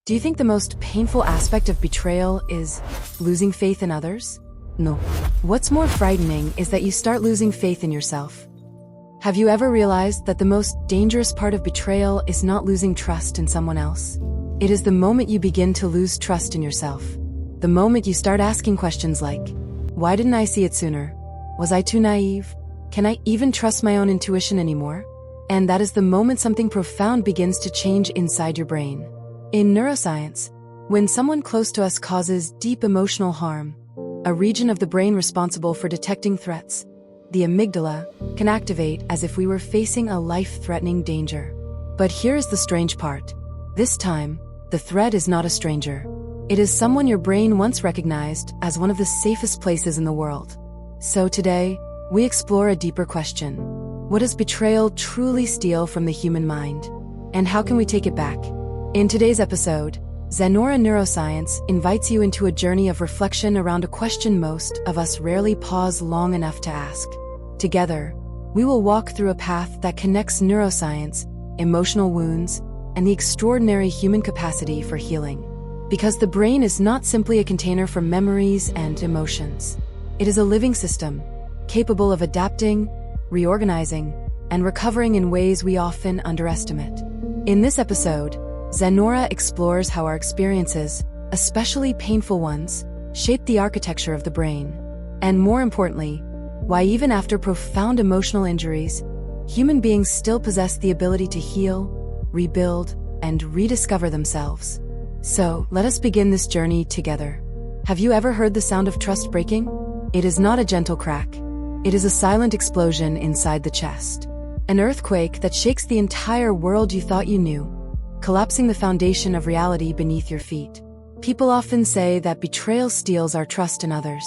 Do you think the most painful aspect of betrayal is losing faith in others? No. What's more frightening is that you start losing faith in yourself. Have you ever realized that the most dangerous part of betrayal is not losing trust in someone else? It is the moment you begin to lose trust in yourself. The moment you start asking questions like, why didn't I see it sooner? Was I too naive? Can I even trust my own intuition anymore? And that is the moment something profound begins to change inside your brain. In neuroscience, when someone close to us causes deep emotional harm, a region of the brain responsible for detecting threats, the amygdala, can activate as if we were facing a life-threatening danger. But here is the strange part. This time, the threat is not a stranger. It is someone your brain once recognized as one of the safest places in the world. So today, we explore a deeper question. What does betrayal truly steal from the human mind? And how can we take it back? In today's episode, Zenora Neuroscience invites you into a journey of reflection around a question most of us rarely pause long enough to ask. Together, we will walk through a path that connects neuroscience, emotional wounds, and the extraordinary human capacity for healing. Because the brain is not simply a container for memories and emotions. It is a living system, capable of adapting, reorganizing, and recovering in ways we often underestimate. In this episode, Zenora explores how our experiences, especially painful ones, shape the architecture of the brain. And more importantly, why even after profound emotional injuries, human beings still possess the ability to heal, rebuild, and rediscover themselves. So, let us begin this journey together. Have you ever heard the sound of trust breaking? It is not a gentle crack. It is a silent explosion inside the chest. An earthquake that shakes the entire world you thought you knew, collapsing the foundation of reality beneath your feet. People often say that betrayal steals our trust in others.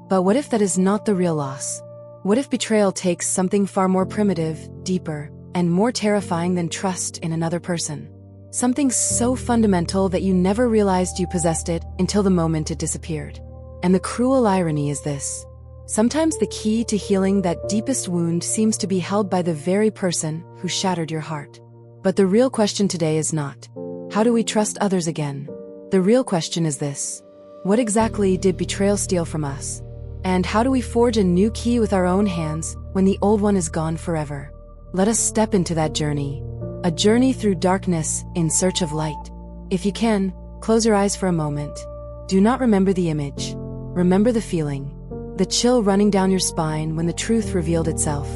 But what if that is not the real loss? What if betrayal takes something far more primitive, deeper, and more terrifying than trust in another person? Something so fundamental that you never realized you possessed it until the moment it disappeared. And the cruel irony is this. Sometimes the key to healing that deepest wound seems to be held by the very person who shattered your heart. But the real question today is not, how do we trust others again? The real question is this. What exactly did betrayal steal from us? And how do we forge a new key with our own hands when the old one is gone forever? Let us step into that journey. A journey through darkness in search of light. If you can, close your eyes for a moment. Do not remember the image. Remember the feeling. The chill running down your spine when the truth revealed itself.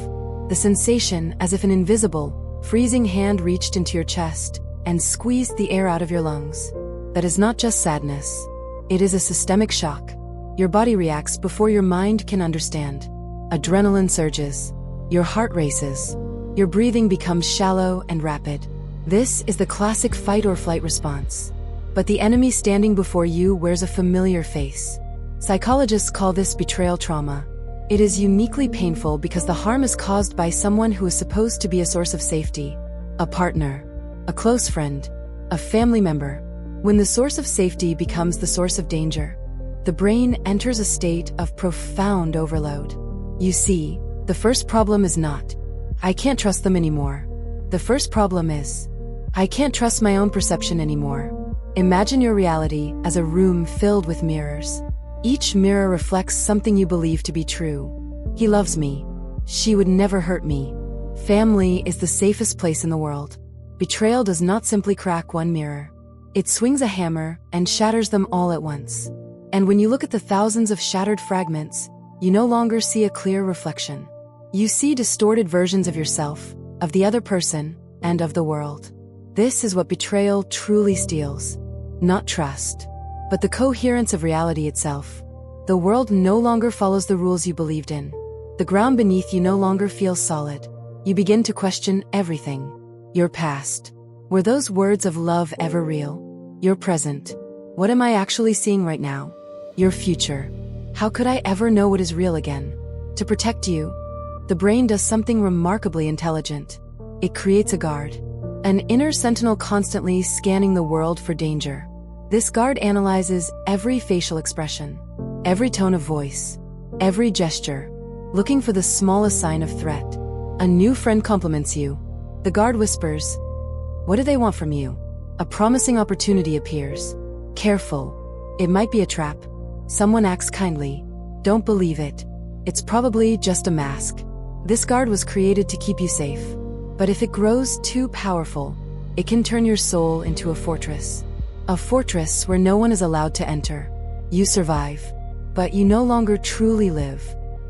The sensation as if an invisible, freezing hand reached into your chest and squeezed the air out of your lungs. That is not just sadness. It is a systemic shock. Your body reacts before your mind can understand. Adrenaline surges. Your heart races. Your breathing becomes shallow and rapid. This is the classic fight or flight response. But the enemy standing before you wears a familiar face. Psychologists call this betrayal trauma. It is uniquely painful because the harm is caused by someone who is supposed to be a source of safety. A partner, a close friend, a family member. When the source of safety becomes the source of danger, the brain enters a state of profound overload. You see, the first problem is not, I can't trust them anymore. The first problem is, I can't trust my own perception anymore. Imagine your reality as a room filled with mirrors. Each mirror reflects something you believe to be true. He loves me. She would never hurt me. Family is the safest place in the world. Betrayal does not simply crack one mirror. It swings a hammer and shatters them all at once. And when you look at the thousands of shattered fragments, you no longer see a clear reflection. You see distorted versions of yourself, of the other person, and of the world. This is what betrayal truly steals. Not trust, but the coherence of reality itself. The world no longer follows the rules you believed in. The ground beneath you no longer feels solid. You begin to question everything. Your past. Were those words of love ever real? Your present. What am I actually seeing right now? Your future. How could I ever know what is real again? To protect you, the brain does something remarkably intelligent. It creates a guard. An inner sentinel constantly scanning the world for danger. This guard analyzes every facial expression, every tone of voice, every gesture, looking for the smallest sign of threat. A new friend compliments you. The guard whispers, "What do they want from you?" A promising opportunity appears. Careful. It might be a trap. Someone acts kindly. Don't believe it. It's probably just a mask. This guard was created to keep you safe. But if it grows too powerful, it can turn your soul into a fortress. A fortress where no one is allowed to enter. You survive, but you no longer truly live.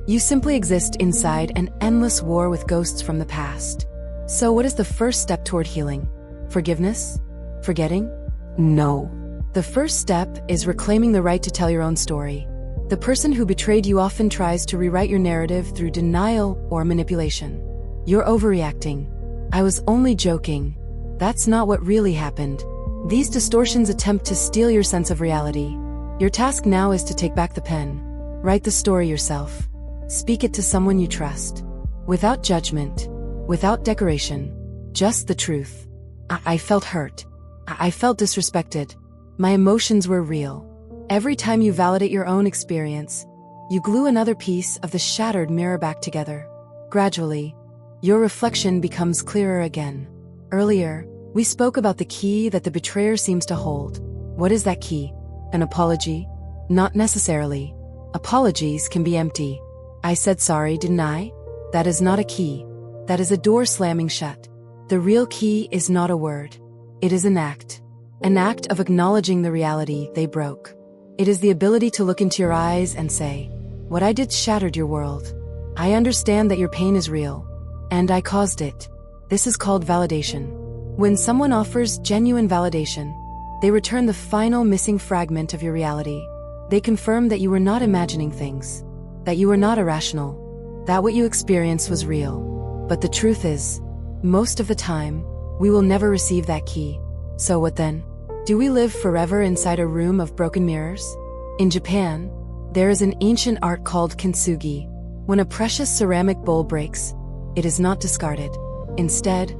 You simply exist inside an endless war with ghosts from the past. So what is the first step toward healing? Forgiveness? Forgetting? No. The first step is reclaiming the right to tell your own story. The person who betrayed you often tries to rewrite your narrative through denial or manipulation. You're overreacting. I was only joking. That's not what really happened. These distortions attempt to steal your sense of reality. Your task now is to take back the pen. Write the story yourself. Speak it to someone you trust. Without judgment. Without decoration. Just the truth. I felt hurt. I felt disrespected. My emotions were real. Every time you validate your own experience, you glue another piece of the shattered mirror back together. Gradually, your reflection becomes clearer again. Earlier, we spoke about the key that the betrayer seems to hold. What is that key? An apology? Not necessarily. Apologies can be empty. I said sorry, didn't I? That is not a key. That is a door slamming shut. The real key is not a word. It is an act. An act of acknowledging the reality they broke. It is the ability to look into your eyes and say, what I did shattered your world. I understand that your pain is real. And I caused it. This is called validation. When someone offers genuine validation, they return the final missing fragment of your reality. They confirm that you were not imagining things, that you were not irrational, that what you experienced was real. But the truth is, most of the time, we will never receive that key. So what then? Do we live forever inside a room of broken mirrors? In Japan, there is an ancient art called Kintsugi. When a precious ceramic bowl breaks, it is not discarded. Instead,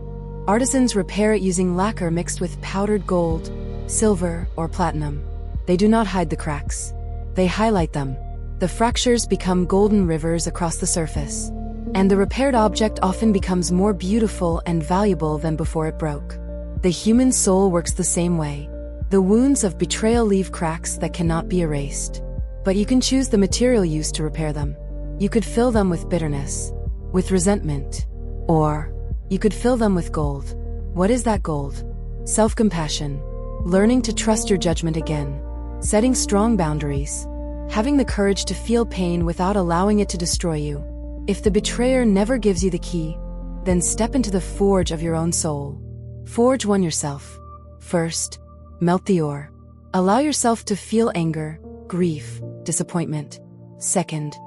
artisans repair it using lacquer mixed with powdered gold, silver, or platinum. They do not hide the cracks. They highlight them. The fractures become golden rivers across the surface. And the repaired object often becomes more beautiful and valuable than before it broke. The human soul works the same way. The wounds of betrayal leave cracks that cannot be erased. But you can choose the material used to repair them. You could fill them with bitterness, with resentment, or you could fill them with gold. What is that gold? Self-compassion, learning to trust your judgment again, setting strong boundaries, having the courage to feel pain without allowing it to destroy you. If the betrayer never gives you the key, then step into the forge of your own soul. Forge one yourself. First, melt the ore. Allow yourself to feel anger, grief, disappointment. Second,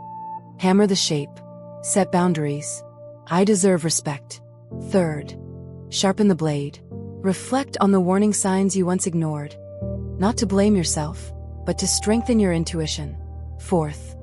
hammer the shape. Set boundaries. I deserve respect. Third, sharpen the blade. Reflect on the warning signs you once ignored. Not to blame yourself, but to strengthen your intuition. Fourth,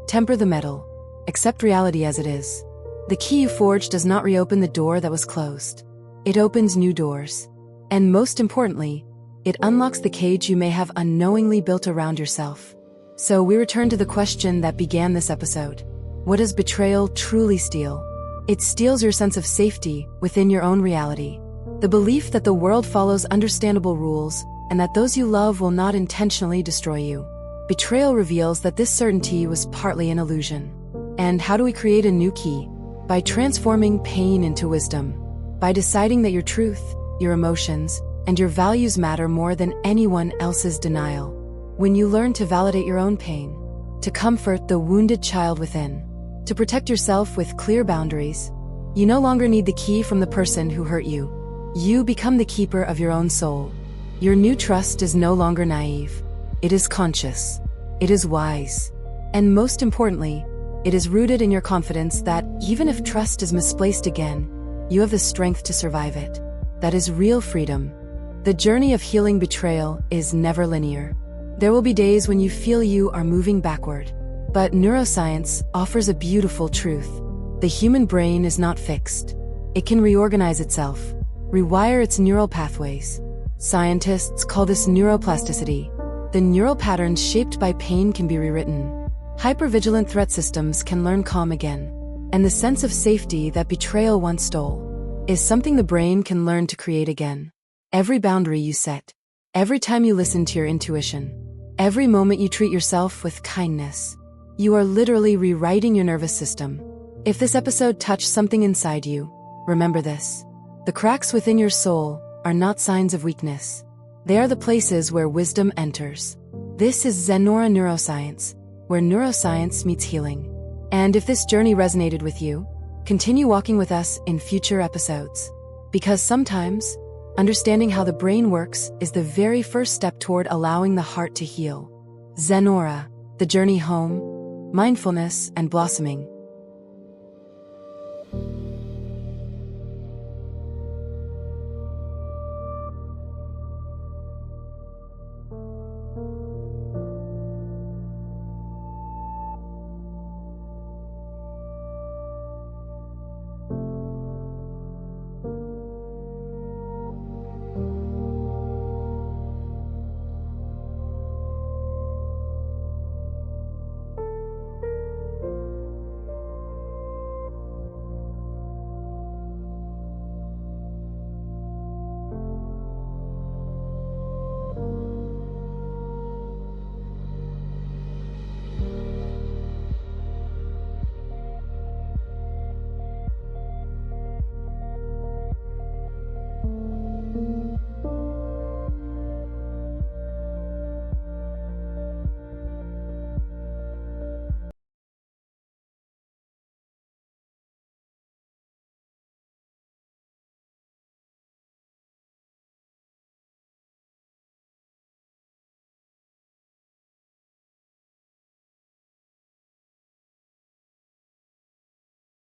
temper the metal. Accept reality as it is. The key you forged does not reopen the door that was closed. It opens new doors. And most importantly, it unlocks the cage you may have unknowingly built around yourself. So we return to the question that began this episode. What does betrayal truly steal? It steals your sense of safety within your own reality. The belief that the world follows understandable rules and that those you love will not intentionally destroy you. Betrayal reveals that this certainty was partly an illusion. And how do we create a new key? By transforming pain into wisdom. By deciding that your truth, your emotions, and your values matter more than anyone else's denial. When you learn to validate your own pain, to comfort the wounded child within, to protect yourself with clear boundaries, you no longer need the key from the person who hurt you. You become the keeper of your own soul. Your new trust is no longer naive. It is conscious. It is wise. And most importantly, it is rooted in your confidence that even if trust is misplaced again, you have the strength to survive it. That is real freedom. The journey of healing betrayal is never linear. There will be days when you feel you are moving backward. But neuroscience offers a beautiful truth. The human brain is not fixed. It can reorganize itself, rewire its neural pathways. Scientists call this neuroplasticity. The neural patterns shaped by pain can be rewritten. Hypervigilant threat systems can learn calm again. And the sense of safety that betrayal once stole is something the brain can learn to create again. Every boundary you set, every time you listen to your intuition, every moment you treat yourself with kindness, you are literally rewriting your nervous system. If this episode touched something inside you, remember this. The cracks within your soul are not signs of weakness. They are the places where wisdom enters. This is Zenora Neuroscience, where neuroscience meets healing. And if this journey resonated with you, continue walking with us in future episodes. Because sometimes, understanding how the brain works is the very first step toward allowing the heart to heal. Zenora, the journey home, mindfulness, and blossoming.